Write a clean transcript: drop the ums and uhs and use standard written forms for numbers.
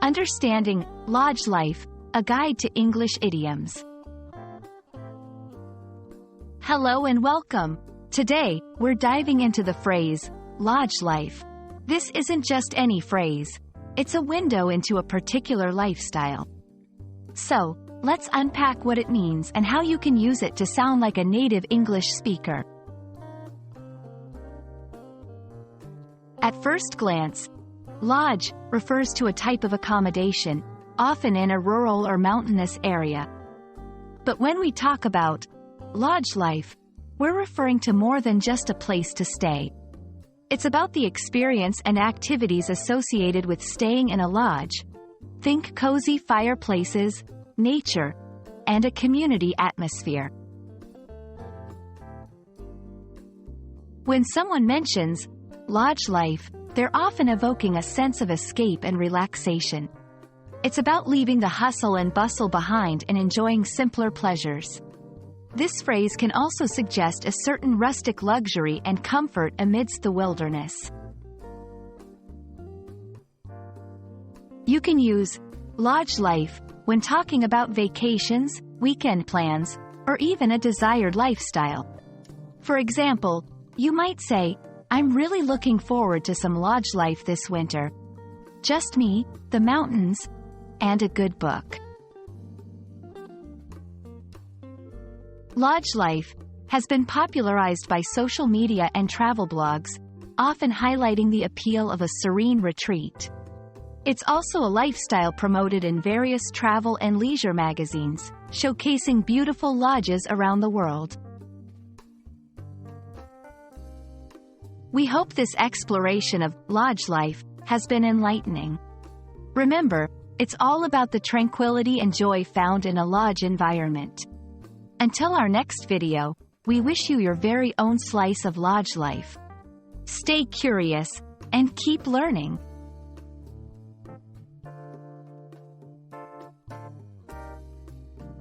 Understanding Lodge Life, a guide to English idioms. Hello and welcome. Today, we're diving into the phrase, lodge life. This isn't just any phrase. It's a window into a particular lifestyle. So, let's unpack what it means and how you can use it to sound like a native English speaker. At first glance, lodge refers to a type of accommodation, often in a rural or mountainous area. But when we talk about lodge life, we're referring to more than just a place to stay. It's about the experience and activities associated with staying in a lodge. Think cozy fireplaces, nature, and a community atmosphere. When someone mentions lodge life, they're often evoking a sense of escape and relaxation. It's about leaving the hustle and bustle behind and enjoying simpler pleasures. This phrase can also suggest a certain rustic luxury and comfort amidst the wilderness. You can use lodge life when talking about vacations, weekend plans, or even a desired lifestyle. For example, you might say, "I'm really looking forward to some lodge life this winter. Just me, the mountains, and a good book." Lodge life has been popularized by social media and travel blogs, often highlighting the appeal of a serene retreat. It's also a lifestyle promoted in various travel and leisure magazines, showcasing beautiful lodges around the world. We hope this exploration of lodge life has been enlightening. Remember, it's all about the tranquility and joy found in a lodge environment. Until our next video, we wish you your very own slice of lodge life. Stay curious, and keep learning.